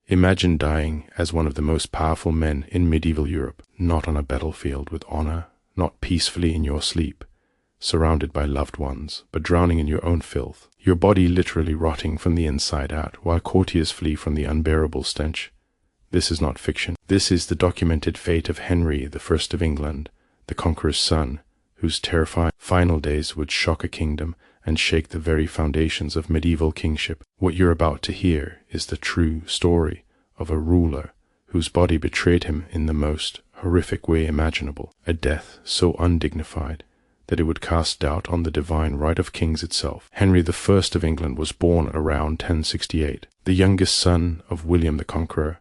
Imagine dying as one of the most powerful men in medieval Europe, not on a battlefield with honor, not peacefully in your sleep, surrounded by loved ones, but drowning in your own filth, your body literally rotting from the inside out, while courtiers flee from the unbearable stench. This is not fiction. This is the documented fate of Henry the First of England, the Conqueror's son, whose terrifying final days would shock a kingdom and shake the very foundations of medieval kingship. What you're about to hear is the true story of a ruler whose body betrayed him in the most horrific way imaginable, a death so undignified that it would cast doubt on the divine right of kings itself. Henry the First of England was born around 1068, the youngest son of William the Conqueror,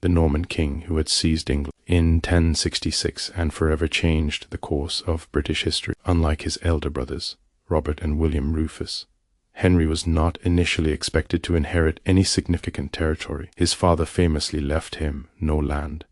the Norman king who had seized England in 1066 and forever changed the course of British history. Unlike his elder brothers, Robert and William Rufus, Henry was not initially expected to inherit any significant territory. His father famously left him no land,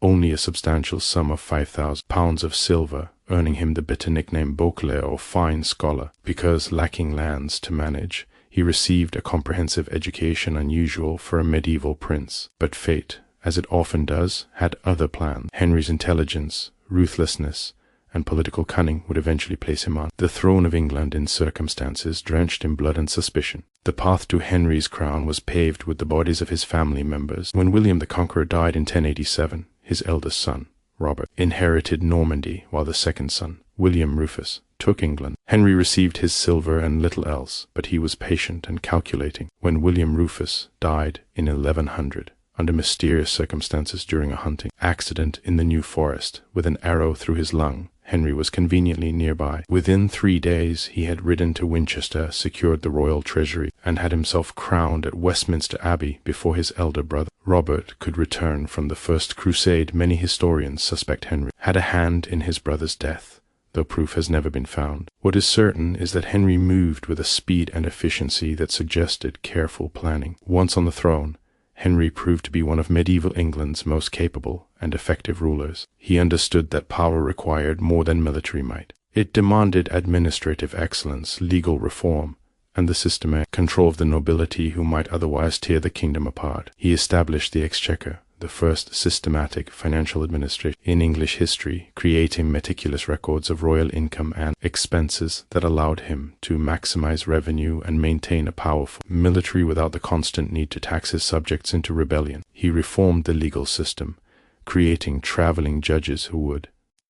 only a substantial sum of £5,000 of silver, earning him the bitter nickname Beauclerc, or fine scholar, because lacking lands to manage, he received a comprehensive education unusual for a medieval prince. But fate, as it often does, had other plans. Henry's intelligence, ruthlessness, and political cunning would eventually place him on the throne of England in circumstances drenched in blood and suspicion. The path to Henry's crown was paved with the bodies of his family members. When William the Conqueror died in 1087, his eldest son, Robert, inherited Normandy, while the second son, William Rufus, took England. Henry received his silver and little else, but he was patient and calculating. When William Rufus died in 1100, under mysterious circumstances during a hunting accident in the New Forest, with an arrow through his lung, Henry was conveniently nearby. Within 3 days he had ridden to Winchester, secured the royal treasury, and had himself crowned at Westminster Abbey before his elder brother, Robert, could return from the First Crusade. Many historians suspect Henry had a hand in his brother's death, though proof has never been found. What is certain is that Henry moved with a speed and efficiency that suggested careful planning. Once on the throne, Henry proved to be one of medieval England's most capable and effective rulers. He understood that power required more than military might. It demanded administrative excellence, legal reform, and the systematic control of the nobility who might otherwise tear the kingdom apart. He established the Exchequer, the first systematic financial administration in English history, creating meticulous records of royal income and expenses that allowed him to maximize revenue and maintain a powerful military without the constant need to tax his subjects into rebellion. He reformed the legal system, creating traveling judges who would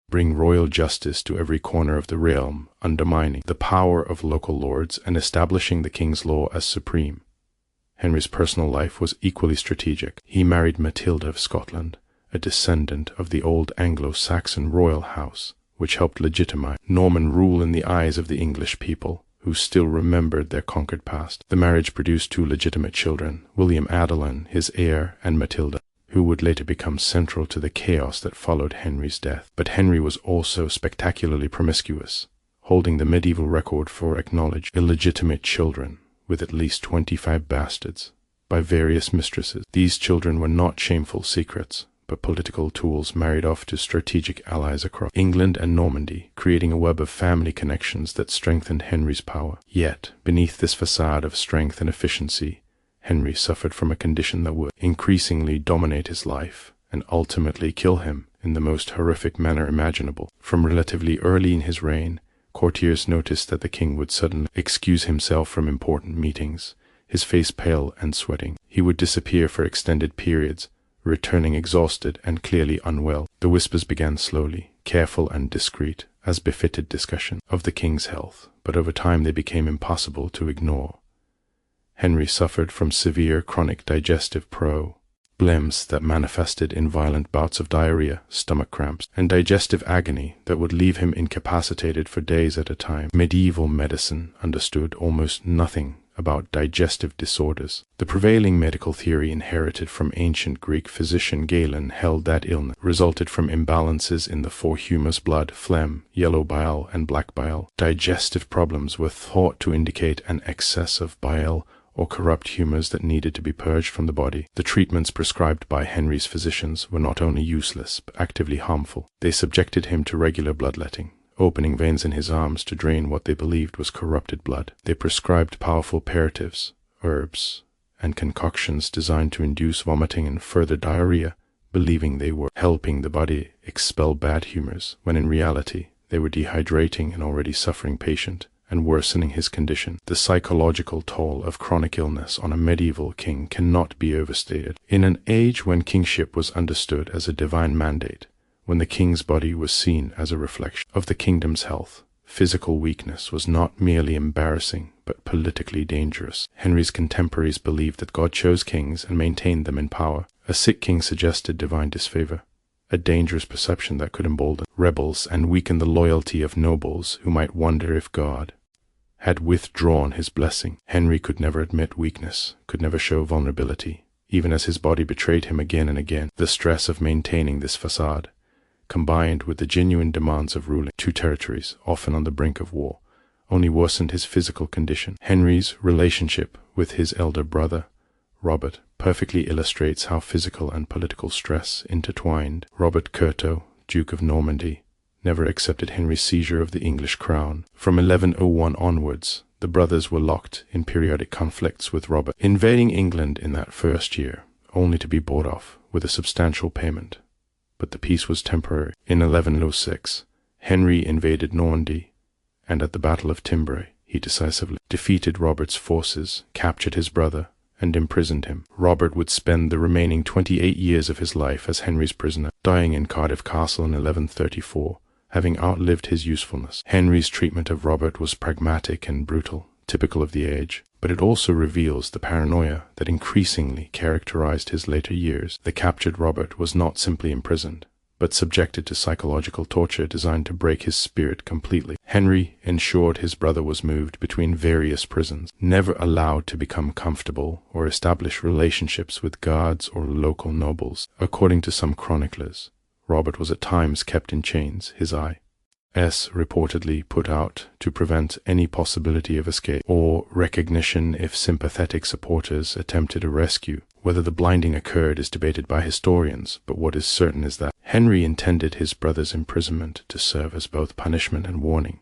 bring royal justice to every corner of the realm, undermining the power of local lords and establishing the king's law as supreme. Henry's personal life was equally strategic. He married Matilda of Scotland, a descendant of the old Anglo-Saxon royal house, which helped legitimize Norman rule in the eyes of the English people, who still remembered their conquered past. The marriage produced 2 legitimate children, William Adelin, his heir, and Matilda, who would later become central to the chaos that followed Henry's death. But Henry was also spectacularly promiscuous, holding the medieval record for acknowledged illegitimate children, with at least 25 bastards, by various mistresses. These children were not shameful secrets, but political tools married off to strategic allies across England and Normandy, creating a web of family connections that strengthened Henry's power. Yet, beneath this facade of strength and efficiency, Henry suffered from a condition that would increasingly dominate his life and ultimately kill him in the most horrific manner imaginable. From relatively early in his reign, courtiers noticed that the king would suddenly excuse himself from important meetings, his face pale and sweating. He would disappear for extended periods, returning exhausted and clearly unwell. The whispers began slowly, careful and discreet, as befitted discussion of the king's health, but over time they became impossible to ignore. Henry suffered from severe chronic digestive problems that manifested in violent bouts of diarrhea, stomach cramps, and digestive agony that would leave him incapacitated for days at a time. Medieval medicine understood almost nothing about digestive disorders. The prevailing medical theory inherited from ancient Greek physician Galen held that illness resulted from imbalances in the 4 humors: blood, phlegm, yellow bile, and black bile. Digestive problems were thought to indicate an excess of bile or corrupt humors that needed to be purged from the body. The treatments prescribed by Henry's physicians were not only useless, but actively harmful. They subjected him to regular bloodletting, opening veins in his arms to drain what they believed was corrupted blood. They prescribed powerful purgatives, herbs, and concoctions designed to induce vomiting and further diarrhea, believing they were helping the body expel bad humors, when in reality they were dehydrating an already suffering patient and worsening his condition. The psychological toll of chronic illness on a medieval king cannot be overstated. In an age when kingship was understood as a divine mandate, when the king's body was seen as a reflection of the kingdom's health, physical weakness was not merely embarrassing, but politically dangerous. Henry's contemporaries believed that God chose kings and maintained them in power. A sick king suggested divine disfavor, a dangerous perception that could embolden rebels and weaken the loyalty of nobles who might wonder if God had withdrawn his blessing. Henry could never admit weakness, could never show vulnerability, even as his body betrayed him again and again. The stress of maintaining this facade, combined with the genuine demands of ruling two territories, often on the brink of war, only worsened his physical condition. Henry's relationship with his elder brother, Robert, perfectly illustrates how physical and political stress intertwined. Robert Curto, Duke of Normandy, never accepted Henry's seizure of the English crown. From 1101 onwards, the brothers were locked in periodic conflicts with Robert, invading England in that first year, only to be bought off with a substantial payment. But the peace was temporary. In 1106, Henry invaded Normandy, and at the Battle of Timbray, he decisively defeated Robert's forces, captured his brother, and imprisoned him. Robert would spend the remaining 28 years of his life as Henry's prisoner, dying in Cardiff Castle in 1134, having outlived his usefulness. Henry's treatment of Robert was pragmatic and brutal, typical of the age, but it also reveals the paranoia that increasingly characterized his later years. The captured Robert was not simply imprisoned, but subjected to psychological torture designed to break his spirit completely. Henry ensured his brother was moved between various prisons, never allowed to become comfortable or establish relationships with guards or local nobles. According to some chroniclers, Robert was at times kept in chains, his eyes reportedly put out to prevent any possibility of escape or recognition if sympathetic supporters attempted a rescue. Whether the blinding occurred is debated by historians, but what is certain is that Henry intended his brother's imprisonment to serve as both punishment and warning.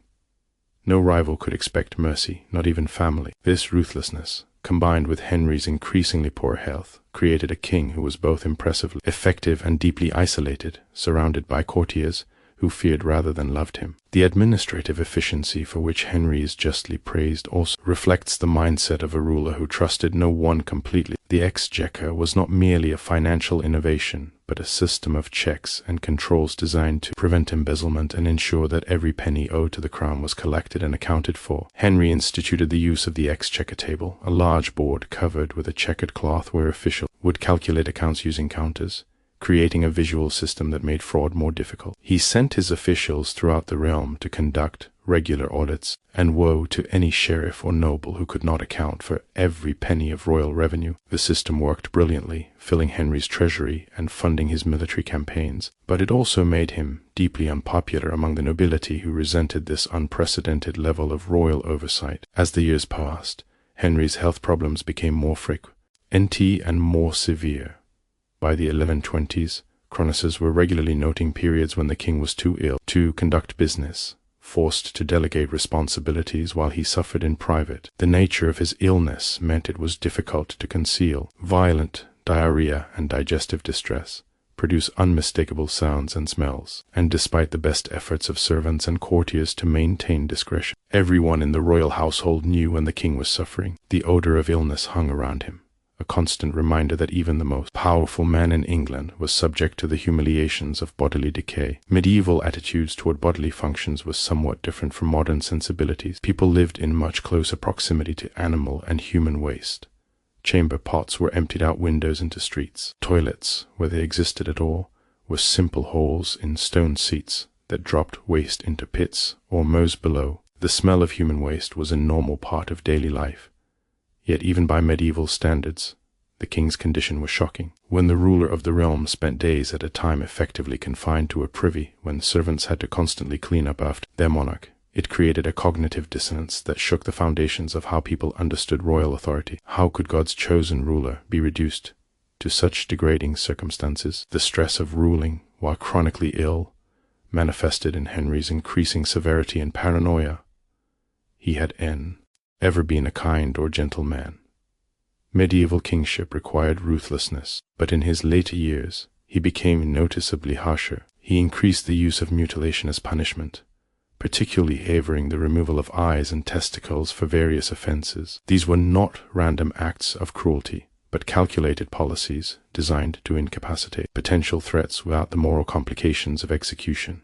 No rival could expect mercy, not even family. This ruthlessness, combined with Henry's increasingly poor health, created a king who was both impressively effective and deeply isolated, surrounded by courtiers who feared rather than loved him. The administrative efficiency for which Henry is justly praised also reflects the mindset of a ruler who trusted no one completely. The exchequer was not merely a financial innovation, but a system of checks and controls designed to prevent embezzlement and ensure that every penny owed to the crown was collected and accounted for. Henry instituted the use of the exchequer table, a large board covered with a checkered cloth where officials would calculate accounts using counters, creating a visual system that made fraud more difficult. He sent his officials throughout the realm to conduct regular audits, and woe to any sheriff or noble who could not account for every penny of royal revenue. The system worked brilliantly, filling Henry's treasury and funding his military campaigns, but it also made him deeply unpopular among the nobility who resented this unprecedented level of royal oversight. As the years passed, Henry's health problems became more frequent and more severe. By the 1120s, chroniclers were regularly noting periods when the king was too ill to conduct business, forced to delegate responsibilities while he suffered in private. The nature of his illness meant it was difficult to conceal. Violent diarrhea and digestive distress produce unmistakable sounds and smells, and despite the best efforts of servants and courtiers to maintain discretion, everyone in the royal household knew when the king was suffering. The odor of illness hung around him, a constant reminder that even the most powerful man in England was subject to the humiliations of bodily decay. Medieval attitudes toward bodily functions were somewhat different from modern sensibilities. People lived in much closer proximity to animal and human waste. Chamber pots were emptied out windows into streets. Toilets, where they existed at all, were simple holes in stone seats that dropped waste into pits or mows below. The smell of human waste was a normal part of daily life. Yet even by medieval standards, the king's condition was shocking. When the ruler of the realm spent days at a time effectively confined to a privy, when servants had to constantly clean up after their monarch, it created a cognitive dissonance that shook the foundations of how people understood royal authority. How could God's chosen ruler be reduced to such degrading circumstances? The stress of ruling while chronically ill manifested in Henry's increasing severity and paranoia. He had ever been a kind or gentle man. Medieval kingship required ruthlessness, but in his later years, he became noticeably harsher. He increased the use of mutilation as punishment, particularly favoring the removal of eyes and testicles for various offenses. These were not random acts of cruelty, but calculated policies designed to incapacitate potential threats without the moral complications of execution.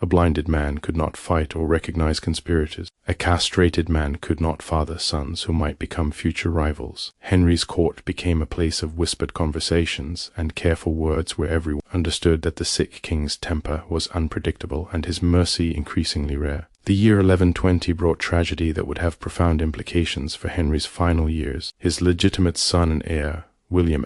A blinded man could not fight or recognize conspirators. A castrated man could not father sons who might become future rivals. Henry's court became a place of whispered conversations and careful words where everyone understood that the sick king's temper was unpredictable and his mercy increasingly rare. The year 1120 brought tragedy that would have profound implications for Henry's final years. His legitimate son and heir, William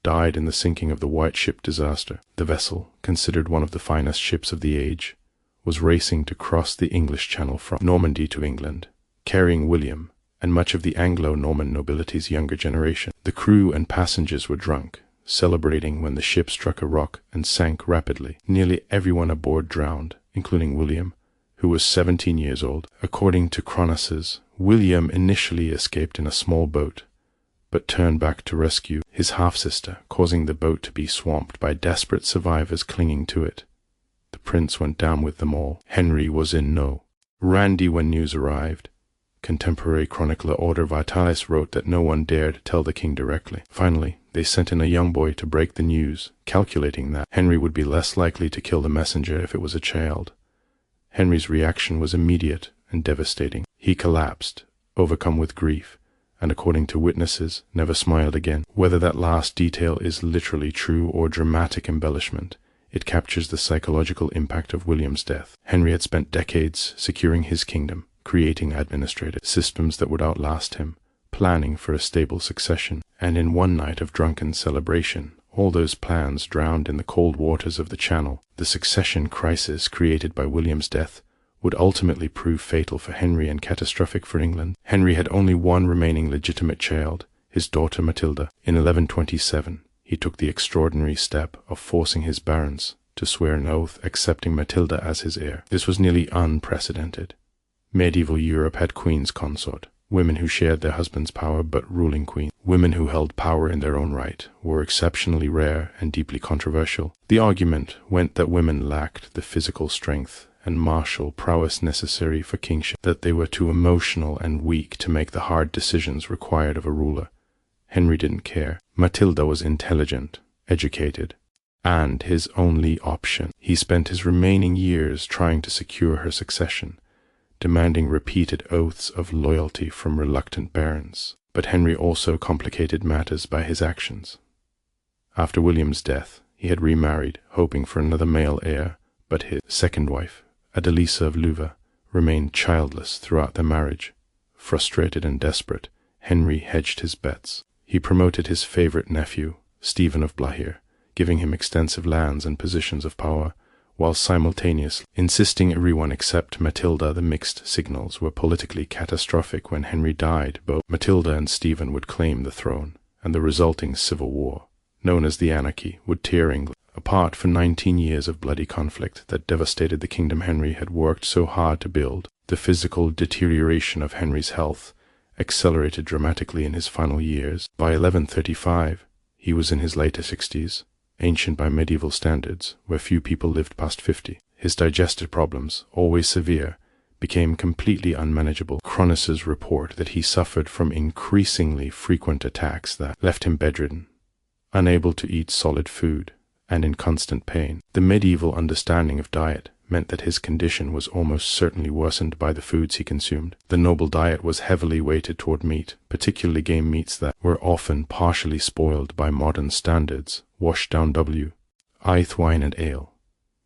died in the sinking of the White Ship disaster. The vessel, considered one of the finest ships of the age, was racing to cross the English Channel from Normandy to England, carrying William and much of the Anglo-Norman nobility's younger generation. The crew and passengers were drunk, celebrating when the ship struck a rock and sank rapidly. Nearly everyone aboard drowned, including William, who was 17 years old. According to Chroniclers, William initially escaped in a small boat, but turned back to rescue his half-sister, causing the boat to be swamped by desperate survivors clinging to it. The prince went down with them all. Henry was in no randy when news arrived. Contemporary chronicler Order Vitalis wrote that no one dared tell the king directly. Finally, they sent in a young boy to break the news, calculating that Henry would be less likely to kill the messenger if it was a child. Henry's reaction was immediate and devastating. He collapsed, overcome with grief, and according to witnesses, never smiled again. Whether that last detail is literally true or dramatic embellishment, it captures the psychological impact of William's death. Henry had spent decades securing his kingdom, creating administrative systems that would outlast him, planning for a stable succession, and in one night of drunken celebration, all those plans drowned in the cold waters of the Channel. The succession crisis created by William's death would ultimately prove fatal for Henry and catastrophic for England. Henry had only one remaining legitimate child, his daughter Matilda. In 1127, he took the extraordinary step of forcing his barons to swear an oath accepting Matilda as his heir. This was nearly unprecedented. Medieval Europe had queens consort, women who shared their husband's power but ruling queens. Women who held power in their own right were exceptionally rare and deeply controversial. The argument went that women lacked the physical strength and martial prowess necessary for kingship, that they were too emotional and weak to make the hard decisions required of a ruler. Henry didn't care. Matilda was intelligent, educated, and his only option. He spent his remaining years trying to secure her succession, demanding repeated oaths of loyalty from reluctant barons. But Henry also complicated matters by his actions. After William's death, he had remarried, hoping for another male heir, but his second wife, Adelisa of Louvain, remained childless throughout their marriage. Frustrated and desperate, Henry hedged his bets. He promoted his favorite nephew, Stephen of Blahir, giving him extensive lands and positions of power, while simultaneously insisting everyone except Matilda. The mixed signals were politically catastrophic. When Henry died, both Matilda and Stephen would claim the throne, and the resulting civil war, known as the Anarchy, would tear England apart for 19 years of bloody conflict that devastated the kingdom Henry had worked so hard to build. The physical deterioration of Henry's health accelerated dramatically in his final years. By 1135, he was in his later 60s, ancient by medieval standards, where few people lived past 50. His digestive problems, always severe, became completely unmanageable. Chroniclers report that he suffered from increasingly frequent attacks that left him bedridden, unable to eat solid food, and in constant pain. The medieval understanding of diet meant that his condition was almost certainly worsened by the foods he consumed. The noble diet was heavily weighted toward meat, particularly game meats that were often partially spoiled by modern standards, washed down wine and ale.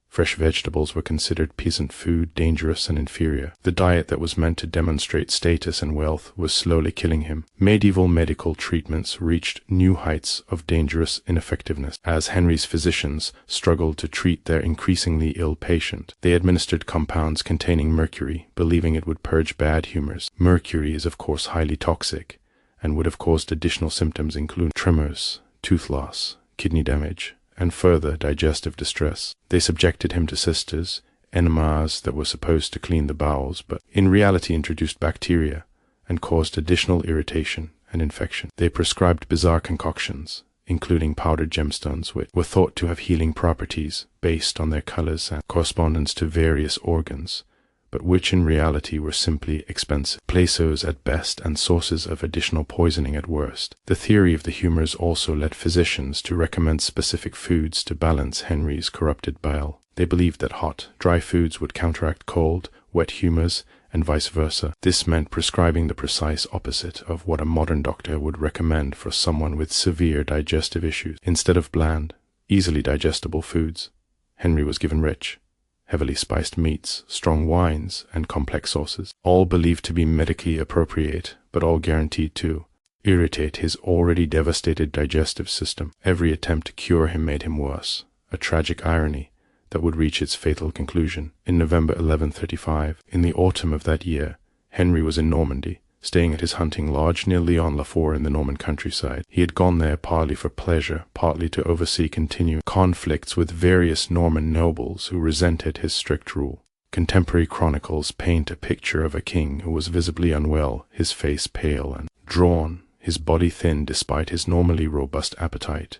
Fresh vegetables were considered peasant food, dangerous and inferior. The diet that was meant to demonstrate status and wealth was slowly killing him. Medieval medical treatments reached new heights of dangerous ineffectiveness. As Henry's physicians struggled to treat their increasingly ill patient, they administered compounds containing mercury, believing it would purge bad humors. Mercury is of course highly toxic, and would have caused additional symptoms including tremors, tooth loss, kidney damage, and further digestive distress. They subjected him to cystis, enemas that were supposed to clean the bowels, but in reality introduced bacteria and caused additional irritation and infection. They prescribed bizarre concoctions, including powdered gemstones, which were thought to have healing properties based on their colors and correspondence to various organs, but which in reality were simply expensive placos at best and sources of additional poisoning at worst. The theory of the humors also led physicians to recommend specific foods to balance Henry's corrupted bile. They believed that hot, dry foods would counteract cold, wet humors, and vice versa. This meant prescribing the precise opposite of what a modern doctor would recommend for someone with severe digestive issues. Instead of bland, easily digestible foods, Henry was given rich, heavily spiced meats, strong wines, and complex sauces, all believed to be medically appropriate, but all guaranteed to irritate his already devastated digestive system. Every attempt to cure him made him worse, a tragic irony that would reach its fatal conclusion. In November 1135, in the autumn of that year, Henry was in Normandy, staying at his hunting lodge near Lyon-la-Fort in the Norman countryside. He had gone there partly for pleasure, partly to oversee continued conflicts with various Norman nobles who resented his strict rule. Contemporary chronicles paint a picture of a king who was visibly unwell, his face pale and drawn, his body thin despite his normally robust appetite,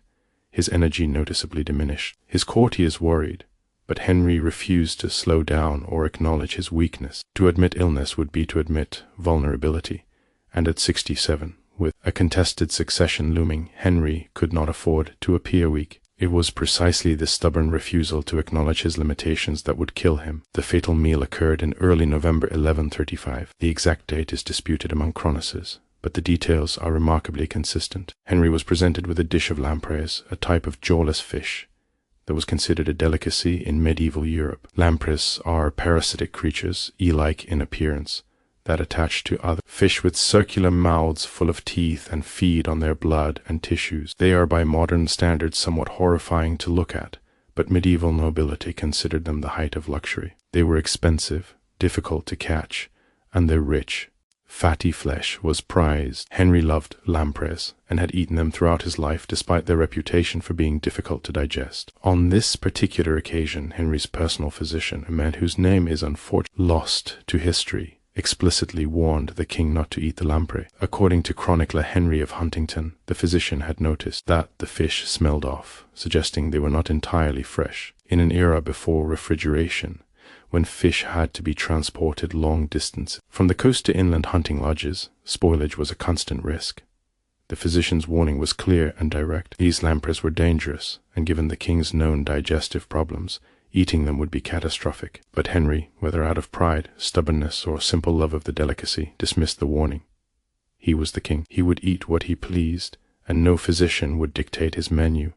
his energy noticeably diminished. His courtiers worried, but Henry refused to slow down or acknowledge his weakness. To admit illness would be to admit vulnerability, and at 67, with a contested succession looming, Henry could not afford to appear weak. It was precisely this stubborn refusal to acknowledge his limitations that would kill him. The fatal meal occurred in early November 1135. The exact date is disputed among chroniclers, but the details are remarkably consistent. Henry was presented with a dish of lampreys, a type of jawless fish that was considered a delicacy in medieval Europe. Lampreys are parasitic creatures, eel-like in appearance, that attach to other fish with circular mouths full of teeth and feed on their blood and tissues. They are by modern standards somewhat horrifying to look at, but medieval nobility considered them the height of luxury. They were expensive, difficult to catch, and their rich, fatty flesh was prized. Henry loved lampreys and had eaten them throughout his life despite their reputation for being difficult to digest. On this particular occasion, Henry's personal physician, a man whose name is unfortunately lost to history, explicitly warned the king not to eat the lamprey. According to chronicler Henry of Huntington, the physician had noticed that the fish smelled off, suggesting they were not entirely fresh. In an era before refrigeration, when fish had to be transported long distances from the coast to inland hunting lodges, spoilage was a constant risk. The physician's warning was clear and direct. These lampreys were dangerous, and given the king's known digestive problems, eating them would be catastrophic. But Henry, whether out of pride, stubbornness, or simple love of the delicacy, dismissed the warning. He was the king. He would eat what he pleased, and no physician would dictate his menu.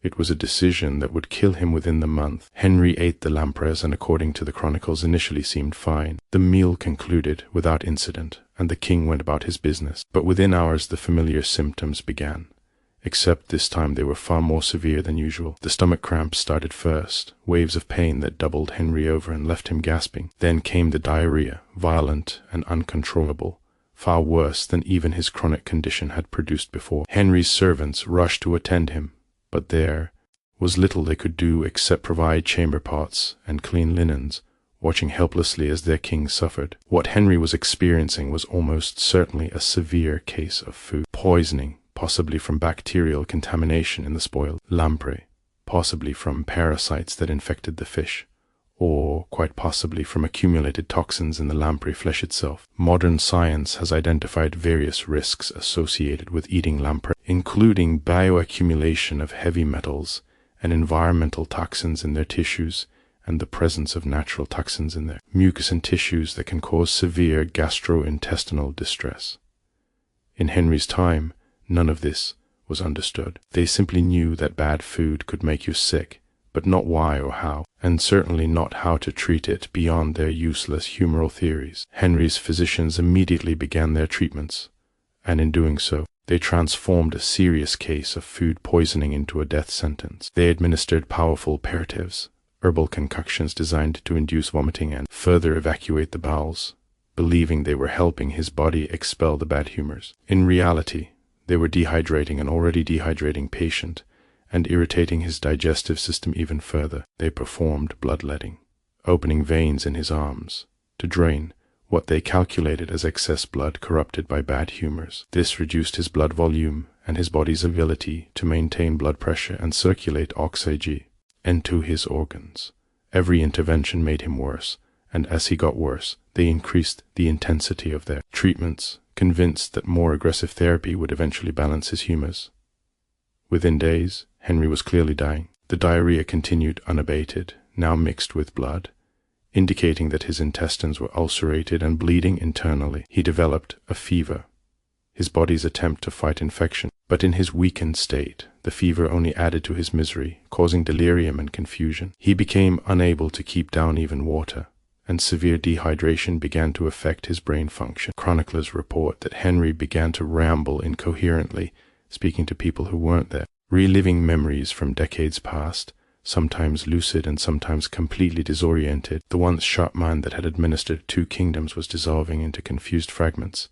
It was a decision that would kill him within the month. Henry ate the lampreys and, according to the chronicles, initially seemed fine. The meal concluded without incident, and the king went about his business. But within hours the familiar symptoms began, except this time they were far more severe than usual. The stomach cramps started first, waves of pain that doubled Henry over and left him gasping. Then came the diarrhea, violent and uncontrollable, far worse than even his chronic condition had produced before. Henry's servants rushed to attend him, but there was little they could do except provide chamber pots and clean linens, watching helplessly as their king suffered. What Henry was experiencing was almost certainly a severe case of food poisoning, possibly from bacterial contamination in the spoiled lamprey, possibly from parasites that infected the fish, or quite possibly from accumulated toxins in the lamprey flesh itself. Modern science has identified various risks associated with eating lamprey, including bioaccumulation of heavy metals and environmental toxins in their tissues, and the presence of natural toxins in their mucus and tissues that can cause severe gastrointestinal distress. In Henry's time, none of this was understood. They simply knew that bad food could make you sick, but not why or how, and certainly not how to treat it beyond their useless humoral theories. Henry's physicians immediately began their treatments, and in doing so, they transformed a serious case of food poisoning into a death sentence. They administered powerful purgatives, herbal concoctions designed to induce vomiting and further evacuate the bowels, believing they were helping his body expel the bad humors. In reality, they were dehydrating an already dehydrating patient and irritating his digestive system even further. They performed bloodletting, opening veins in his arms to drain what they calculated as excess blood corrupted by bad humors. This reduced his blood volume and his body's ability to maintain blood pressure and circulate oxygen into his organs. Every intervention made him worse, and as he got worse, they increased the intensity of their treatments, convinced that more aggressive therapy would eventually balance his humors. Within days, Henry was clearly dying. The diarrhea continued unabated, now mixed with blood, indicating that his intestines were ulcerated and bleeding internally. He developed a fever, his body's attempt to fight infection. But in his weakened state, the fever only added to his misery, causing delirium and confusion. He became unable to keep down even water, and severe dehydration began to affect his brain function. Chroniclers report that Henry began to ramble incoherently, speaking to people who weren't there, reliving memories from decades past, sometimes lucid and sometimes completely disoriented. The once sharp mind that had administered 2 kingdoms was dissolving into confused fragments.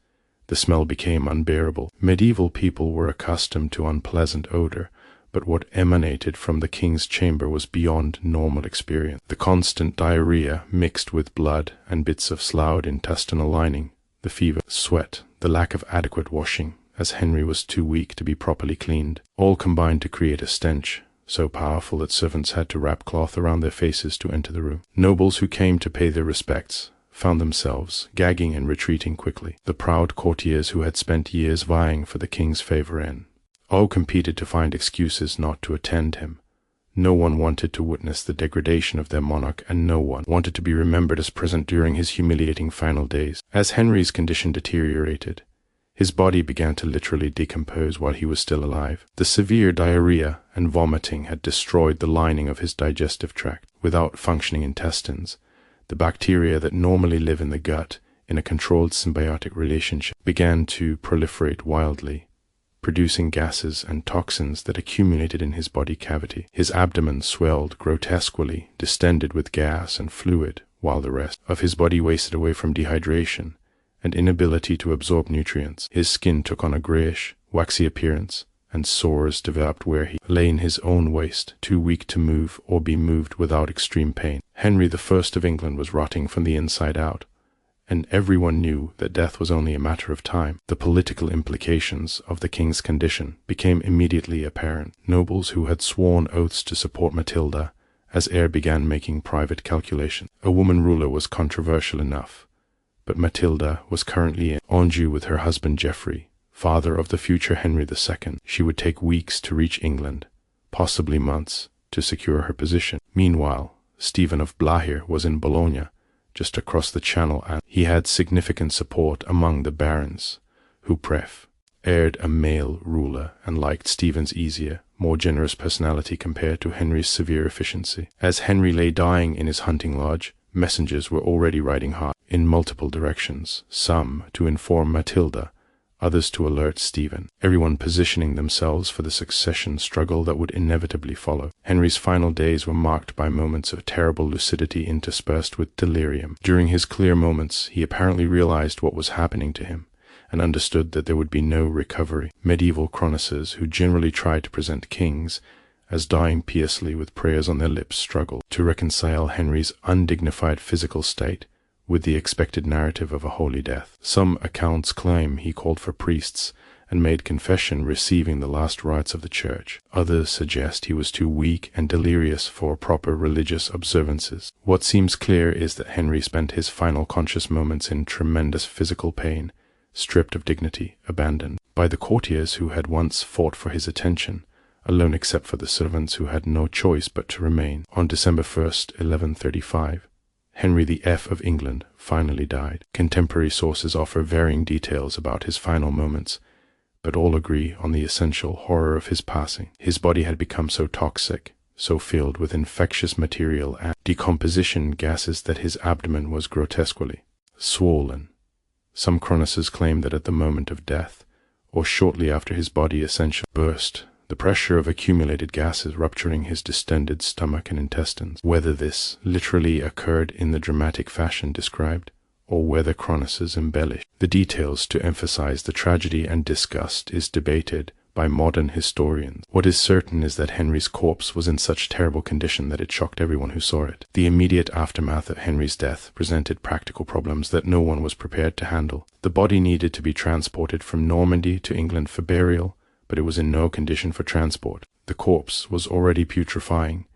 The smell became unbearable. Medieval people were accustomed to unpleasant odor, but what emanated from the king's chamber was beyond normal experience. The constant diarrhea mixed with blood and bits of sloughed intestinal lining, the fever, sweat, the lack of adequate washing, as Henry was too weak to be properly cleaned, all combined to create a stench so powerful that servants had to wrap cloth around their faces to enter the room. Nobles who came to pay their respects found themselves gagging and retreating quickly. The proud courtiers who had spent years vying for the king's favor all competed to find excuses not to attend him. No one wanted to witness the degradation of their monarch, and no one wanted to be remembered as present during his humiliating final days. As Henry's condition deteriorated, his body began to literally decompose while he was still alive. The severe diarrhea and vomiting had destroyed the lining of his digestive tract. Without functioning intestines, the bacteria that normally live in the gut in a controlled symbiotic relationship began to proliferate wildly, producing gases and toxins that accumulated in his body cavity. His abdomen swelled grotesquely, distended with gas and fluid, while the rest of his body wasted away from dehydration and inability to absorb nutrients. His skin took on a grayish, waxy appearance, and sores developed where he lay in his own waste, too weak to move or be moved without extreme pain. Henry I of England was rotting from the inside out, and everyone knew that death was only a matter of time. The political implications of the king's condition became immediately apparent. Nobles who had sworn oaths to support Matilda as heir began making private calculations. A woman ruler was controversial enough, but Matilda was currently in Anjou with her husband Geoffrey, father of the future Henry II. She would take weeks to reach England, possibly months, to secure her position. Meanwhile, Stephen of Blahir was in Bologna, just across the channel, and he had significant support among the barons, who preferred a male ruler and liked Stephen's easier, more generous personality compared to Henry's severe efficiency. As Henry lay dying in his hunting lodge, messengers were already riding hard in multiple directions, some to inform Matilda, others to alert Stephen, everyone positioning themselves for the succession struggle that would inevitably follow. Henry's final days were marked by moments of terrible lucidity interspersed with delirium. During his clear moments, he apparently realized what was happening to him, and understood that there would be no recovery. Medieval chroniclers, who generally tried to present kings as dying piously with prayers on their lips, struggled to reconcile Henry's undignified physical state with the expected narrative of a holy death. Some accounts claim he called for priests and made confession, receiving the last rites of the church. Others suggest he was too weak and delirious for proper religious observances. What seems clear is that Henry spent his final conscious moments in tremendous physical pain, stripped of dignity, abandoned by the courtiers who had once fought for his attention, alone except for the servants who had no choice but to remain. On December 1st, 1135, Henry the of England finally died. Contemporary sources offer varying details about his final moments, but all agree on the essential horror of his passing. His body had become so toxic, so filled with infectious material and decomposition gases that his abdomen was grotesquely swollen. Some chroniclers claim that at the moment of death, or shortly after his body essentially burst, the pressure of accumulated gases rupturing his distended stomach and intestines. Whether this literally occurred in the dramatic fashion described, or whether chroniclers embellished the details to emphasize the tragedy and disgust, is debated, by modern historians. What is certain is that Henry's corpse was in such terrible condition that it shocked everyone who saw it. The immediate aftermath of Henry's death presented practical problems that no one was prepared to handle. The body needed to be transported from Normandy to England for burial, but it was in no condition for transport. The corpse was already putrefying,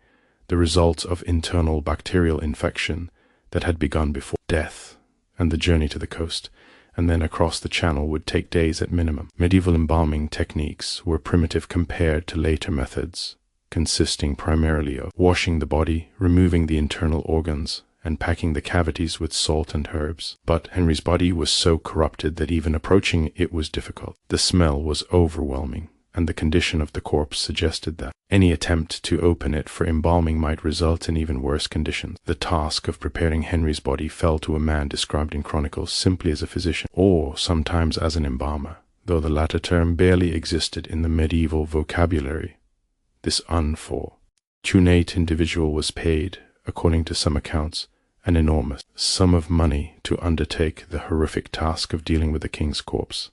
the result of internal bacterial infection that had begun before death, and the journey to the coast and then across the channel would take days at minimum. Medieval embalming techniques were primitive compared to later methods, consisting primarily of washing the body, removing the internal organs, and packing the cavities with salt and herbs. But Henry's body was so corrupted that even approaching it was difficult. The smell was overwhelming, and the condition of the corpse suggested that any attempt to open it for embalming might result in even worse conditions. The task of preparing Henry's body fell to a man described in Chronicles simply as a physician, or sometimes as an embalmer, though the latter term barely existed in the medieval vocabulary. This unfortunate individual was paid, according to some accounts, an enormous sum of money to undertake the horrific task of dealing with the king's corpse.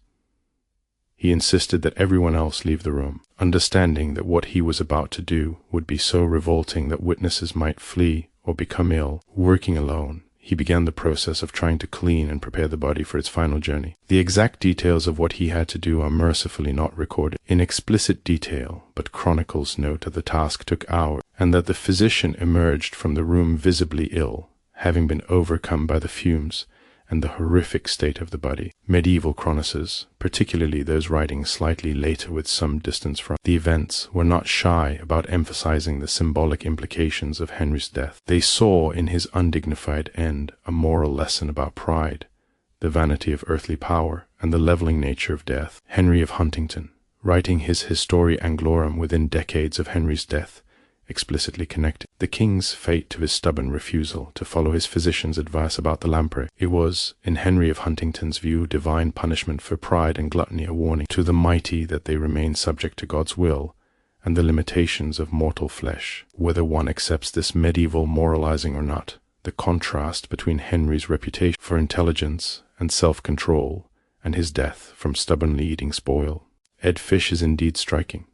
He insisted that everyone else leave the room, understanding that what he was about to do would be so revolting that witnesses might flee or become ill. Working alone, he began the process of trying to clean and prepare the body for its final journey. The exact details of what he had to do are mercifully not recorded in explicit detail, but Chronicles note that the task took hours, and that the physician emerged from the room visibly ill, having been overcome by the fumes and the horrific state of the body. Medieval chroniclers, particularly those writing slightly later with some distance from the events, were not shy about emphasizing the symbolic implications of Henry's death. They saw in his undignified end a moral lesson about pride, the vanity of earthly power, and the leveling nature of death. Henry of Huntingdon, writing his Historia Anglorum within decades of Henry's death, explicitly connected the king's fate to his stubborn refusal to follow his physician's advice about the lamprey. It was, in Henry of Huntingdon's view, divine punishment for pride and gluttony, a warning to the mighty that they remain subject to God's will and the limitations of mortal flesh. Whether one accepts this medieval moralizing or not, the contrast between Henry's reputation for intelligence and self-control and his death from stubbornly eating spoil. Ed Fish is indeed striking.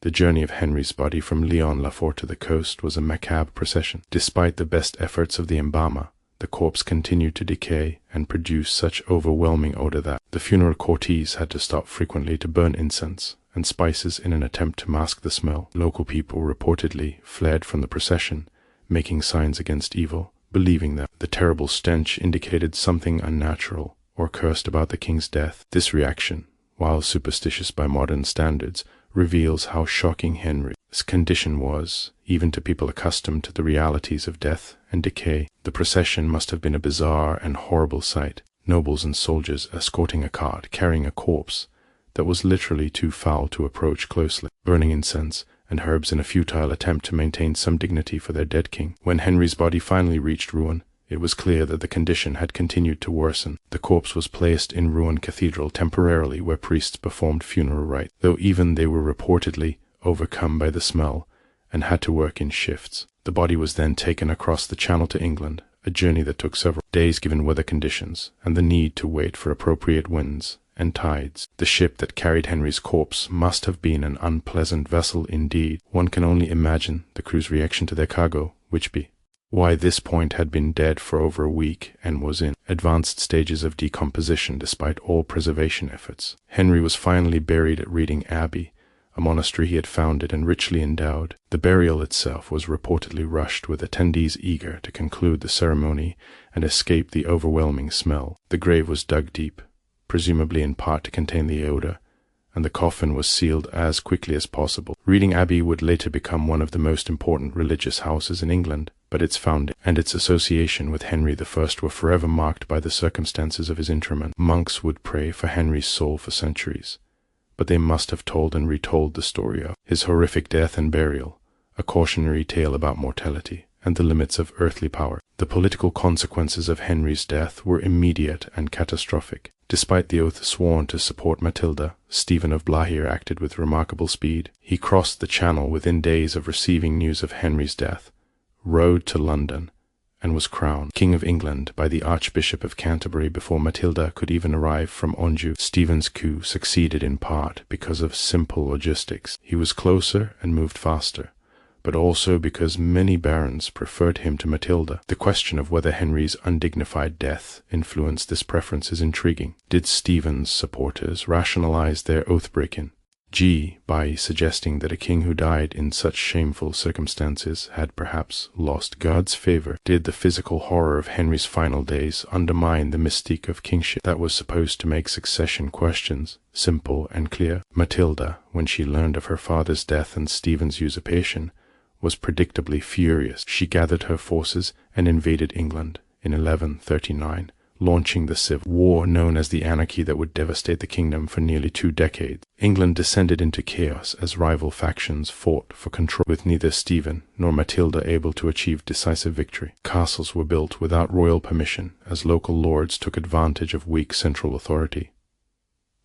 The journey of Henry's body from Lyon-la-Fort to the coast was a macabre procession. Despite the best efforts of the embalmer, the corpse continued to decay and produce such overwhelming odor that the funeral courtiers had to stop frequently to burn incense and spices in an attempt to mask the smell. Local people reportedly fled from the procession, making signs against evil, believing that the terrible stench indicated something unnatural or cursed about the king's death. This reaction, while superstitious by modern standards, reveals how shocking Henry's condition was, even to people accustomed to the realities of death and decay. The procession must have been a bizarre and horrible sight. Nobles and soldiers escorting a cart carrying a corpse that was literally too foul to approach closely, burning incense and herbs in a futile attempt to maintain some dignity for their dead king. When Henry's body finally reached Rouen, it was clear that the condition had continued to worsen. The corpse was placed in Rouen Cathedral temporarily, where priests performed funeral rites, though even they were reportedly overcome by the smell and had to work in shifts. The body was then taken across the Channel to England, a journey that took several days given weather conditions and the need to wait for appropriate winds and tides. The ship that carried Henry's corpse must have been an unpleasant vessel indeed. One can only imagine the crew's reaction to their cargo, which why this point had been dead for over a week and was in advanced stages of decomposition despite all preservation efforts. Henry was finally buried at Reading Abbey, a monastery he had founded and richly endowed. The burial itself was reportedly rushed, with attendees eager to conclude the ceremony and escape the overwhelming smell. The grave was dug deep, presumably in part to contain the odor, and the coffin was sealed as quickly as possible. Reading Abbey would later become one of the most important religious houses in England, but its founding and its association with Henry I were forever marked by the circumstances of his interment. Monks would pray for Henry's soul for centuries, but they must have told and retold the story of his horrific death and burial, a cautionary tale about mortality and the limits of earthly power. The political consequences of Henry's death were immediate and catastrophic. Despite the oath sworn to support Matilda, Stephen of Blahier acted with remarkable speed. He crossed the Channel within days of receiving news of Henry's death, rode to London, and was crowned King of England by the Archbishop of Canterbury before Matilda could even arrive from Anjou. Stephen's coup succeeded in part because of simple logistics. He was closer and moved faster, but also because many barons preferred him to Matilda. The question of whether Henry's undignified death influenced this preference is intriguing. Did Stephen's supporters rationalize their oath-breaking? By suggesting that a king who died in such shameful circumstances had perhaps lost God's favor. Did the physical horror of Henry's final days undermine the mystique of kingship that was supposed to make succession questions simple and clear? Matilda, when she learned of her father's death and Stephen's usurpation, was predictably furious. She gathered her forces and invaded England in 1139, launching the civil war known as the Anarchy that would devastate the kingdom for nearly 2 decades. England descended into chaos as rival factions fought for control, with neither Stephen nor Matilda able to achieve decisive victory. Castles were built without royal permission as local lords took advantage of weak central authority.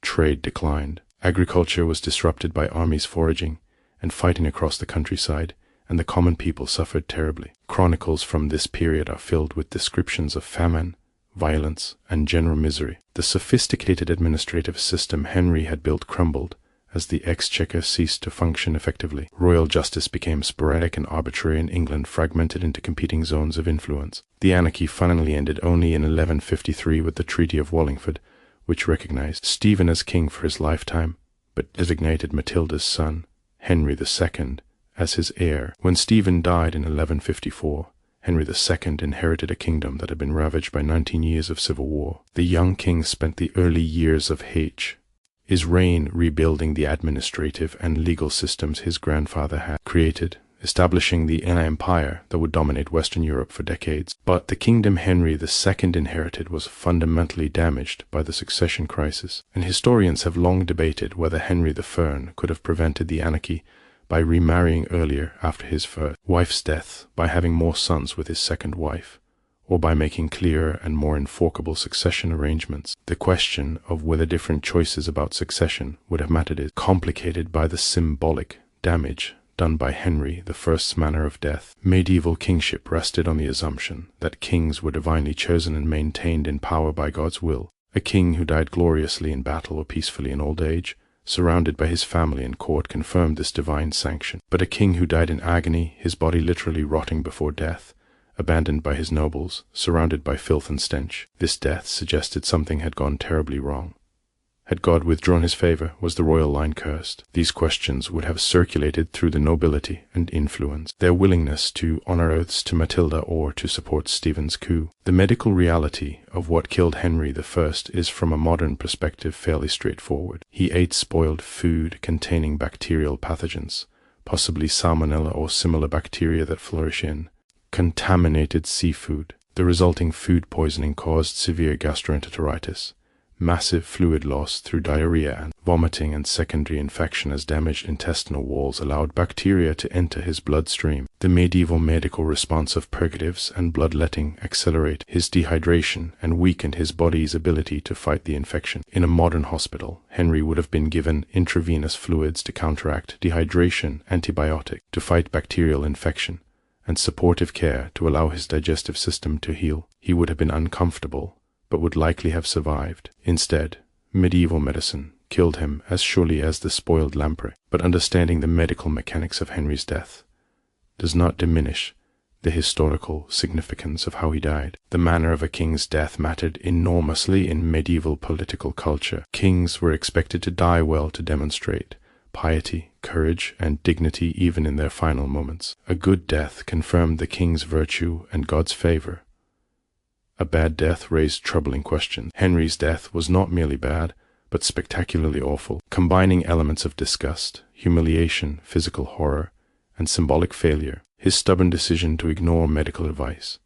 Trade declined. Agriculture was disrupted by armies foraging and fighting across the countryside, and the common people suffered terribly. Chronicles from this period are filled with descriptions of famine, violence, and general misery. The sophisticated administrative system Henry had built crumbled as the exchequer ceased to function effectively. Royal justice became sporadic and arbitrary, and England fragmented into competing zones of influence. The anarchy finally ended only in 1153 with the Treaty of Wallingford, which recognized Stephen as king for his lifetime, but designated Matilda's son, Henry II, as his heir. When Stephen died in 1154, Henry II inherited a kingdom that had been ravaged by 19 years of civil war. The young king spent the early years of his reign rebuilding the administrative and legal systems his grandfather had created, establishing the empire that would dominate Western Europe for decades. But the kingdom Henry II inherited was fundamentally damaged by the succession crisis, and historians have long debated whether Henry I could have prevented the anarchy by remarrying earlier after his first wife's death, by having more sons with his second wife, or by making clearer and more enforceable succession arrangements. The question of whether different choices about succession would have mattered is complicated by the symbolic damage done by Henry I's manner of death. Medieval kingship rested on the assumption that kings were divinely chosen and maintained in power by God's will. A king who died gloriously in battle or peacefully in old age, surrounded by his family and court, confirmed this divine sanction. But a king who died in agony, his body literally rotting before death, abandoned by his nobles, surrounded by filth and stench, this death suggested something had gone terribly wrong. Had God withdrawn his favor? Was the royal line cursed? These questions would have circulated through the nobility and influenced their willingness to honor oaths to Matilda or to support Stephen's coup. The medical reality of what killed Henry I is, from a modern perspective, fairly straightforward. He ate spoiled food containing bacterial pathogens, possibly salmonella or similar bacteria that flourish in contaminated seafood. The resulting food poisoning caused severe gastroenteritis, massive fluid loss through diarrhea and vomiting, and secondary infection as damaged intestinal walls allowed bacteria to enter his bloodstream. The medieval medical response of purgatives and bloodletting accelerated his dehydration and weakened his body's ability to fight the infection. In a modern hospital, Henry would have been given intravenous fluids to counteract dehydration, antibiotic to fight bacterial infection, and supportive care to allow his digestive system to heal. He would have been uncomfortable, but would likely have survived. Instead, medieval medicine killed him as surely as the spoiled lamprey. But understanding the medical mechanics of Henry's death does not diminish the historical significance of how he died. The manner of a king's death mattered enormously in medieval political culture. Kings were expected to die well to demonstrate piety, courage, and dignity even in their final moments. A good death confirmed the king's virtue and God's favor. A bad death raised troubling questions. Henry's death was not merely bad, but spectacularly awful, combining elements of disgust, humiliation, physical horror, and symbolic failure. His stubborn decision to ignore medical advice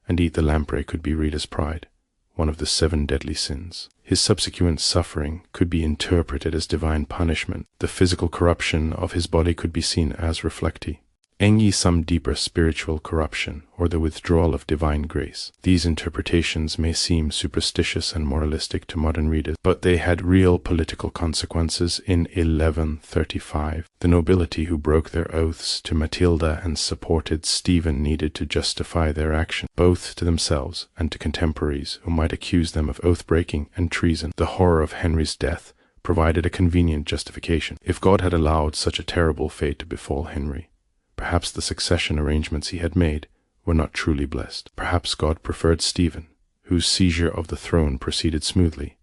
and eat the lamprey could be read as pride, one of the 7 deadly sins. His subsequent suffering could be interpreted as divine punishment. The physical corruption of his body could be seen as reflective Engi some deeper spiritual corruption, or the withdrawal of divine grace. These interpretations may seem superstitious and moralistic to modern readers, but they had real political consequences in 1135. The nobility who broke their oaths to Matilda and supported Stephen needed to justify their action, both to themselves and to contemporaries who might accuse them of oath-breaking and treason. The horror of Henry's death provided a convenient justification. If God had allowed such a terrible fate to befall Henry, perhaps the succession arrangements he had made were not truly blessed. Perhaps God preferred Stephen, whose seizure of the throne proceeded smoothly,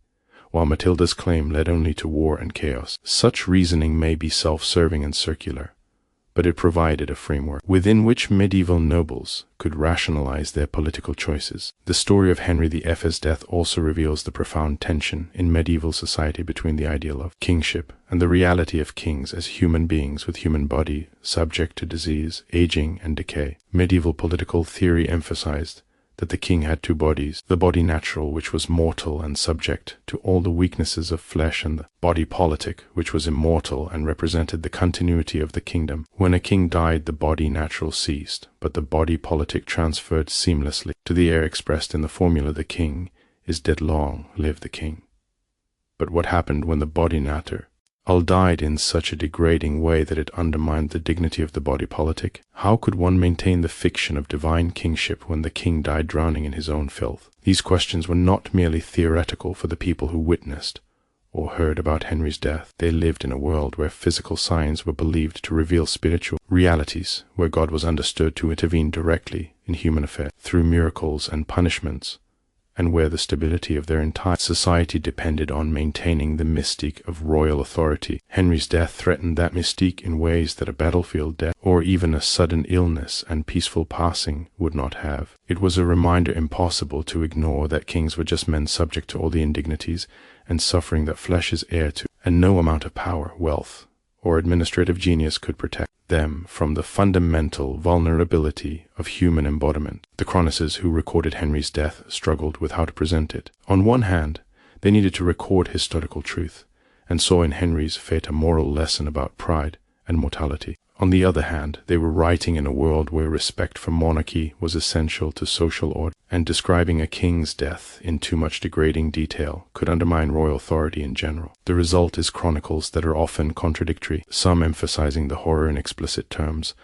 while Matilda's claim led only to war and chaos. Such reasoning may be self-serving and circular, but it provided a framework within which medieval nobles could rationalize their political choices. The story of Henry VI's death also reveals the profound tension in medieval society between the ideal of kingship and the reality of kings as human beings with human body subject to disease, aging, and decay. Medieval political theory emphasized that the king had two bodies, the body natural, which was mortal and subject to all the weaknesses of flesh, and the body politic, which was immortal and represented the continuity of the kingdom. When a king died, the body natural ceased, but the body politic transferred seamlessly to the heir expressed in the formula, "The king is dead, long live the king." But what happened when the body nature died in such a degrading way that it undermined the dignity of the body politic? How could one maintain the fiction of divine kingship when the king died drowning in his own filth? These questions were not merely theoretical for the people who witnessed or heard about Henry's death. They lived in a world where physical signs were believed to reveal spiritual realities, where God was understood to intervene directly in human affairs through miracles and punishments, and where the stability of their entire society depended on maintaining the mystique of royal authority. Henry's death threatened that mystique in ways that a battlefield death or even a sudden illness and peaceful passing would not have. It was a reminder impossible to ignore that kings were just men subject to all the indignities and suffering that flesh is heir to, and no amount of power, wealth, or administrative genius could protect them from the fundamental vulnerability of human embodiment. The chroniclers who recorded Henry's death struggled with how to present it. On one hand, they needed to record historical truth, and saw in Henry's fate a moral lesson about pride and mortality. On the other hand, they were writing in a world where respect for monarchy was essential to social order, and describing a king's death in too much degrading detail could undermine royal authority in general. The result is chronicles that are often contradictory, some emphasizing the horror in explicit terms,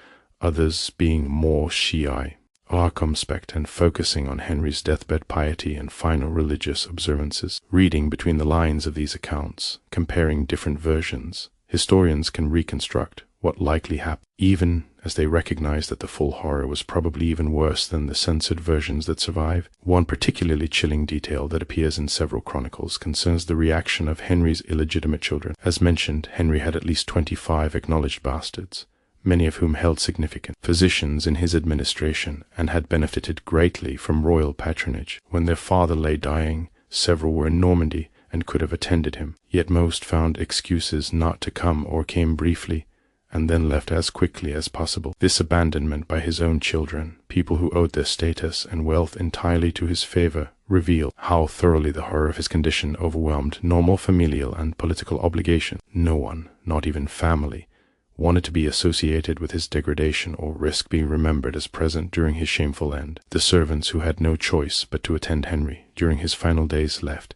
others being more circumspect and focusing on Henry's deathbed piety and final religious observances. Reading between the lines of these accounts, comparing different versions, historians can reconstruct what likely happened, even as they recognize that the full horror was probably even worse than the censored versions that survive. One particularly chilling detail that appears in several chronicles concerns the reaction of Henry's illegitimate children. As mentioned, Henry had at least 25 acknowledged bastards, many of whom held significant positions in his administration and had benefited greatly from royal patronage. When their father lay dying, several were in Normandy and could have attended him, yet most found excuses not to come or came briefly, and then left as quickly as possible. This abandonment by his own children, people who owed their status and wealth entirely to his favor, reveal how thoroughly the horror of his condition overwhelmed normal familial and political obligation. No one, not even family, wanted to be associated with his degradation or risk being remembered as present during his shameful end. The servants who had no choice but to attend Henry during his final days left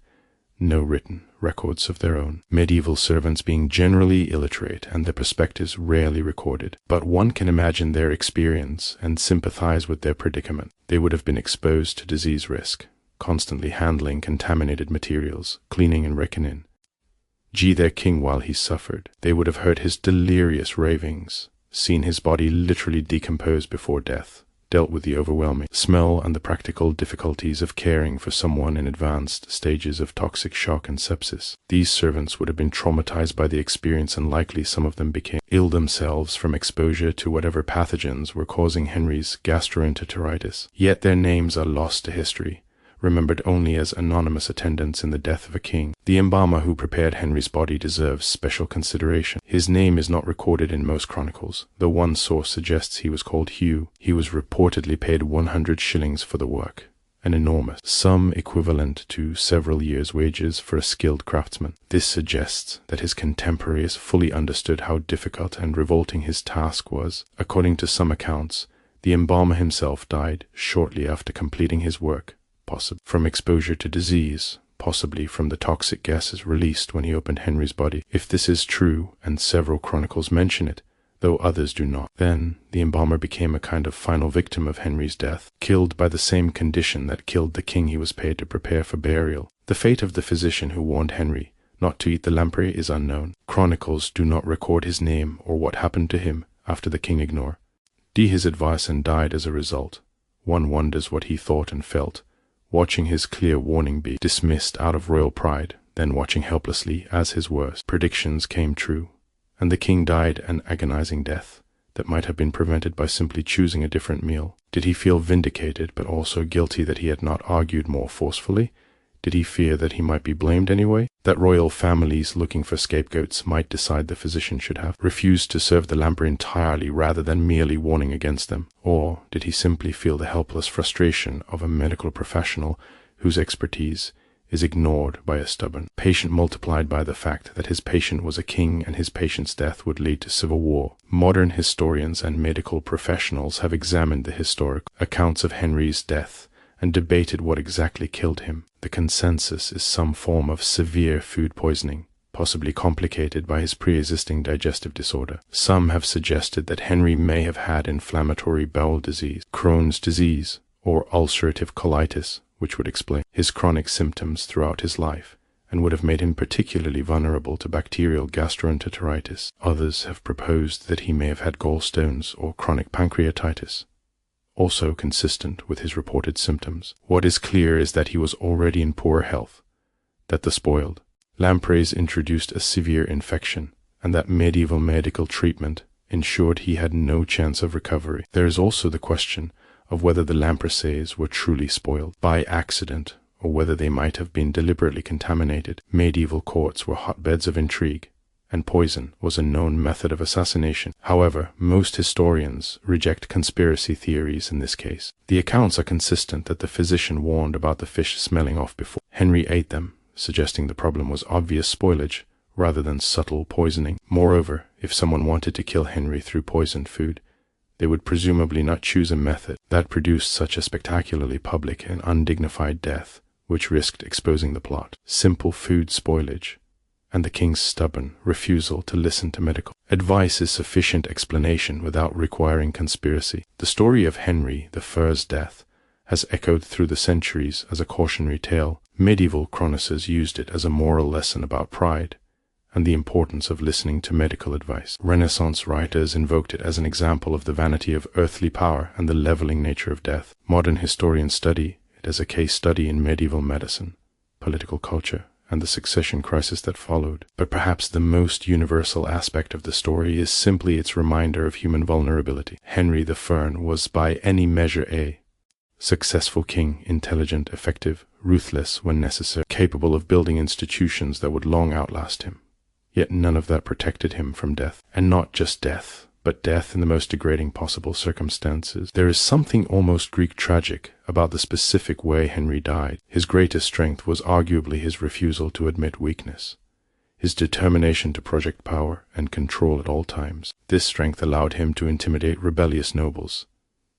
no written records of their own, medieval servants being generally illiterate and their perspectives rarely recorded. But one can imagine their experience and sympathize with their predicament. They would have been exposed to disease risk, constantly handling contaminated materials, cleaning and reckoning their king while he suffered. They would have heard his delirious ravings, seen his body literally decompose before death, dealt with the overwhelming smell and the practical difficulties of caring for someone in advanced stages of toxic shock and sepsis. These servants would have been traumatized by the experience, and likely some of them became ill themselves from exposure to whatever pathogens were causing Henry's gastroenteritis. Yet their names are lost to history, remembered only as anonymous attendants in the death of a king. The embalmer who prepared Henry's body deserves special consideration. His name is not recorded in most chronicles, though one source suggests he was called Hugh. He was reportedly paid 100 shillings for the work, an enormous sum equivalent to several years' wages for a skilled craftsman. This suggests that his contemporaries fully understood how difficult and revolting his task was. According to some accounts, the embalmer himself died shortly after completing his work, possibly from exposure to disease, possibly from the toxic gases released when he opened Henry's body. If this is true, and several chronicles mention it, though others do not, then the embalmer became a kind of final victim of Henry's death, killed by the same condition that killed the king he was paid to prepare for burial. The fate of the physician who warned Henry not to eat the lamprey is unknown. Chronicles do not record his name or what happened to him after the king ignored his advice and died as a result. One wonders what he thought and felt, watching his clear warning be dismissed out of royal pride, then watching helplessly as his worst predictions came true, and the king died an agonizing death that might have been prevented by simply choosing a different meal. Did he feel vindicated but also guilty that he had not argued more forcefully? Did he fear that he might be blamed anyway? That royal families looking for scapegoats might decide the physician should have refused to serve the lamprey entirely rather than merely warning against them? Or did he simply feel the helpless frustration of a medical professional whose expertise is ignored by a stubborn patient, multiplied by the fact that his patient was a king and his patient's death would lead to civil war? Modern historians and medical professionals have examined the historic accounts of Henry's death and debated what exactly killed him. The consensus is some form of severe food poisoning, possibly complicated by his pre-existing digestive disorder. Some have suggested that Henry may have had inflammatory bowel disease, Crohn's disease, or ulcerative colitis, which would explain his chronic symptoms throughout his life and would have made him particularly vulnerable to bacterial gastroenteritis. Others have proposed that he may have had gallstones or chronic pancreatitis, also consistent with his reported symptoms. What is clear is that he was already in poor health, that the spoiled lampreys introduced a severe infection, and that medieval medical treatment ensured he had no chance of recovery. There is also the question of whether the lampreys were truly spoiled by accident or whether they might have been deliberately contaminated. Medieval courts were hotbeds of intrigue, and poison was a known method of assassination. However, most historians reject conspiracy theories in this case. The accounts are consistent that the physician warned about the fish smelling off before Henry ate them, suggesting the problem was obvious spoilage rather than subtle poisoning. Moreover, if someone wanted to kill Henry through poisoned food, they would presumably not choose a method that produced such a spectacularly public and undignified death, which risked exposing the plot. Simple food spoilage and the king's stubborn refusal to listen to medical advice is sufficient explanation without requiring conspiracy. The story of Henry I's death has echoed through the centuries as a cautionary tale. Medieval chroniclers used it as a moral lesson about pride and the importance of listening to medical advice. Renaissance writers invoked it as an example of the vanity of earthly power and the leveling nature of death. Modern historians study it as a case study in medieval medicine, political culture, and the succession crisis that followed. But perhaps the most universal aspect of the story is simply its reminder of human vulnerability. Henry I was by any measure a successful king, intelligent, effective, ruthless when necessary, capable of building institutions that would long outlast him. Yet none of that protected him from death. And not just death, but death in the most degrading possible circumstances. There is something almost Greek tragic about the specific way Henry died. His greatest strength was arguably his refusal to admit weakness, his determination to project power and control at all times. This strength allowed him to intimidate rebellious nobles,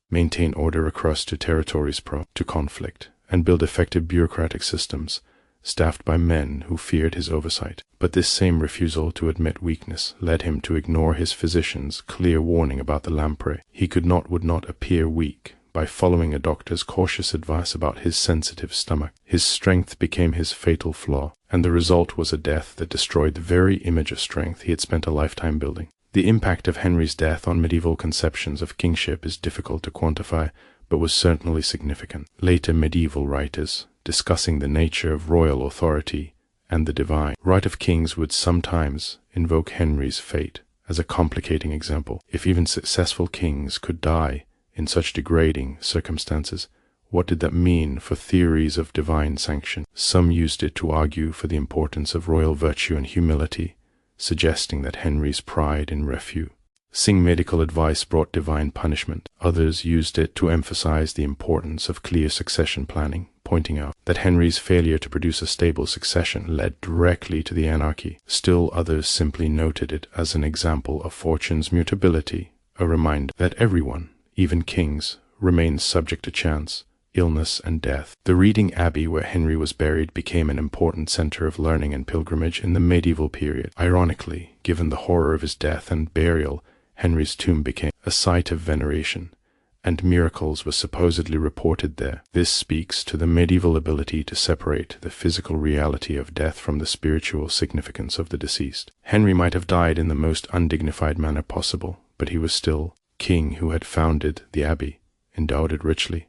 maintain order across territories prone to conflict, and build effective bureaucratic systems staffed by men who feared his oversight. But this same refusal to admit weakness led him to ignore his physician's clear warning about the lamprey. He would not appear weak by following a doctor's cautious advice about his sensitive stomach. His strength became his fatal flaw, and the result was a death that destroyed the very image of strength he had spent a lifetime building. The impact of Henry's death on medieval conceptions of kingship is difficult to quantify, but was certainly significant. Later medieval writers, discussing the nature of royal authority and the divine right of kings, would sometimes invoke Henry's fate as a complicating example. If even successful kings could die in such degrading circumstances, what did that mean for theories of divine sanction? Some used it to argue for the importance of royal virtue and humility, suggesting that Henry's pride in Some medical advice brought divine punishment. Others used it to emphasize the importance of clear succession planning, pointing out that Henry's failure to produce a stable succession led directly to the anarchy. Still others simply noted it as an example of fortune's mutability, a reminder that everyone, even kings, remains subject to chance, illness, and death. The Reading Abbey where Henry was buried became an important center of learning and pilgrimage in the medieval period. Ironically, given the horror of his death and burial, Henry's tomb became a site of veneration, and miracles were supposedly reported there. This speaks to the medieval ability to separate the physical reality of death from the spiritual significance of the deceased. Henry might have died in the most undignified manner possible, but he was still king who had founded the abbey, endowed it richly,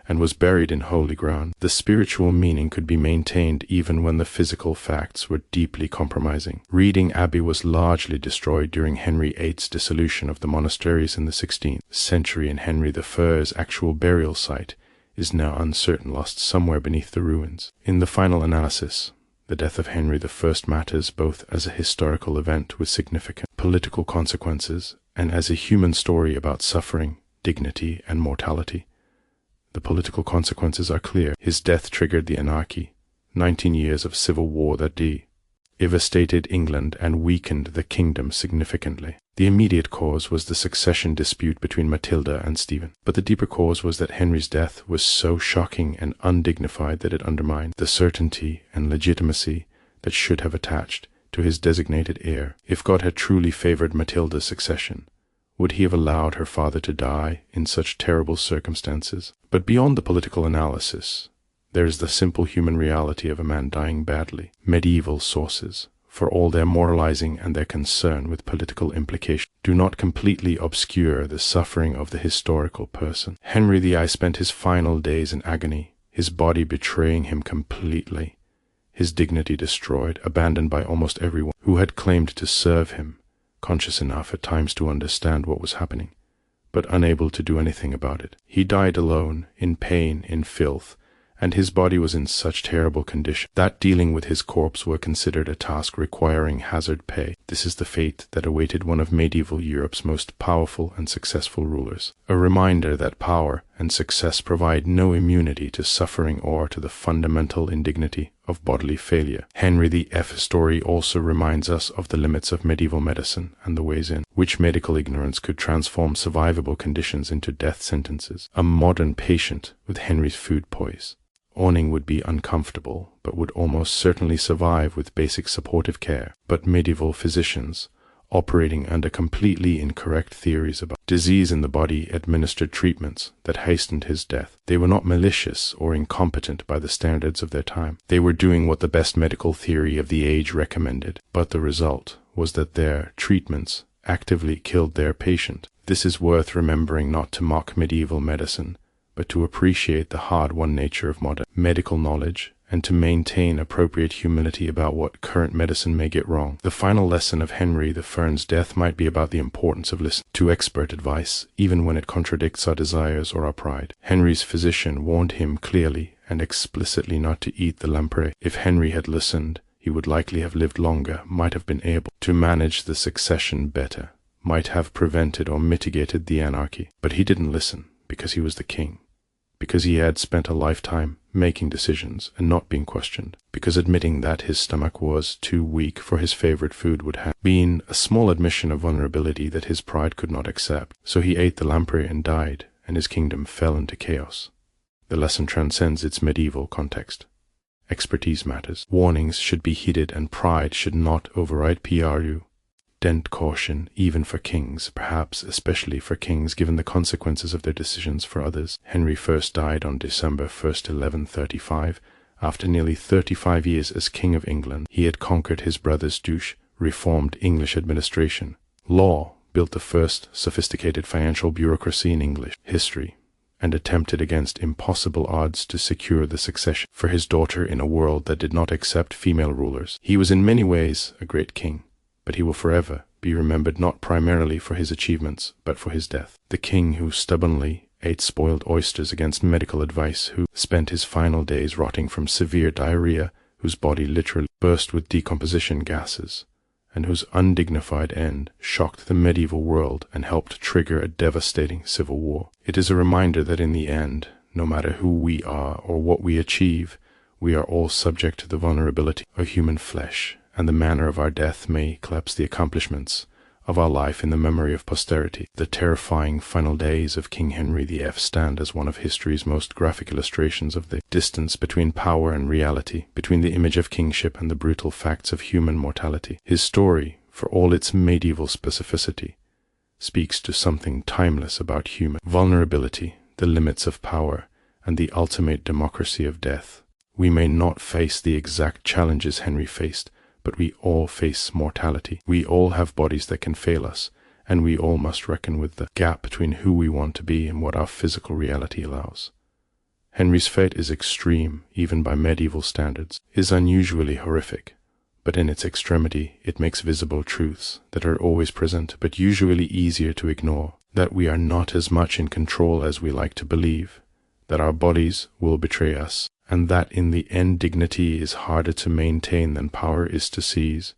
and was buried in holy ground. The spiritual meaning could be maintained even when the physical facts were deeply compromising. Reading Abbey was largely destroyed during Henry VIII's dissolution of the monasteries in the 16th century, and Henry I's actual burial site is now uncertain, lost somewhere beneath the ruins. In the final analysis, the death of Henry I matters both as a historical event with significant political consequences and as a human story about suffering, dignity, and mortality. The political consequences are clear. His death triggered the Anarchy, 19 years of civil war that devastated England and weakened the kingdom significantly. The immediate cause was the succession dispute between Matilda and Stephen, but the deeper cause was that Henry's death was so shocking and undignified that it undermined the certainty and legitimacy that should have attached to his designated heir. If God had truly favored Matilda's succession, would he have allowed her father to die in such terrible circumstances? But beyond the political analysis, there is the simple human reality of a man dying badly. Medieval sources, for all their moralizing and their concern with political implications, do not completely obscure the suffering of the historical person. Henry VI spent his final days in agony, his body betraying him completely, his dignity destroyed, abandoned by almost everyone who had claimed to serve him, conscious enough at times to understand what was happening, but unable to do anything about it. He died alone, in pain, in filth, and his body was in such terrible condition that dealing with his corpse were considered a task requiring hazard pay. This is the fate that awaited one of medieval Europe's most powerful and successful rulers. A reminder that power and success provide no immunity to suffering or to the fundamental indignity of bodily failure. Henry VI's story also reminds us of the limits of medieval medicine and the ways in which medical ignorance could transform survivable conditions into death sentences. A modern patient with Henry's food poisoning would be uncomfortable, but would almost certainly survive with basic supportive care. But medieval physicians, operating under completely incorrect theories about disease in the body, administered treatments that hastened his death. They were not malicious or incompetent by the standards of their time. They were doing what the best medical theory of the age recommended, but the result was that their treatments actively killed their patient. This is worth remembering, not to mock medieval medicine, but to appreciate the hard-won nature of modern medical knowledge and to maintain appropriate humility about what current medicine may get wrong. The final lesson of Henry I's death might be about the importance of listening to expert advice, even when it contradicts our desires or our pride. Henry's physician warned him clearly and explicitly not to eat the lamprey. If Henry had listened, he would likely have lived longer, might have been able to manage the succession better, might have prevented or mitigated the anarchy. But he didn't listen because he was the king, because he had spent a lifetime making decisions and not being questioned, because admitting that his stomach was too weak for his favorite food would have been a small admission of vulnerability that his pride could not accept. So he ate the lamprey and died, and his kingdom fell into chaos. The lesson transcends its medieval context. Expertise matters. Warnings should be heeded, and pride should not override prudent caution, even for kings, perhaps especially for kings, given the consequences of their decisions for others. Henry I died on December 1st, 1135, after nearly 35 years as King of England. He had conquered his brother's douche, reformed English administration, law, built the first sophisticated financial bureaucracy in English history, and attempted against impossible odds to secure the succession for his daughter in a world that did not accept female rulers. He was in many ways a great king, but he will forever be remembered not primarily for his achievements, but for his death. The king who stubbornly ate spoiled oysters against medical advice, who spent his final days rotting from severe diarrhea, whose body literally burst with decomposition gases, and whose undignified end shocked the medieval world and helped trigger a devastating civil war. It is a reminder that in the end, no matter who we are or what we achieve, we are all subject to the vulnerability of human flesh, and the manner of our death may collapse the accomplishments of our life in the memory of posterity. The terrifying final days of King Henry VIII stand as one of history's most graphic illustrations of the distance between power and reality, between the image of kingship and the brutal facts of human mortality. His story, for all its medieval specificity, speaks to something timeless about human vulnerability, the limits of power, and the ultimate democracy of death. We may not face the exact challenges Henry faced, but we all face mortality. We all have bodies that can fail us, and we all must reckon with the gap between who we want to be and what our physical reality allows. Henry's fate is extreme, even by medieval standards, is unusually horrific, but in its extremity it makes visible truths that are always present, but usually easier to ignore, that we are not as much in control as we like to believe, that our bodies will betray us, and that in the end dignity is harder to maintain than power is to seize.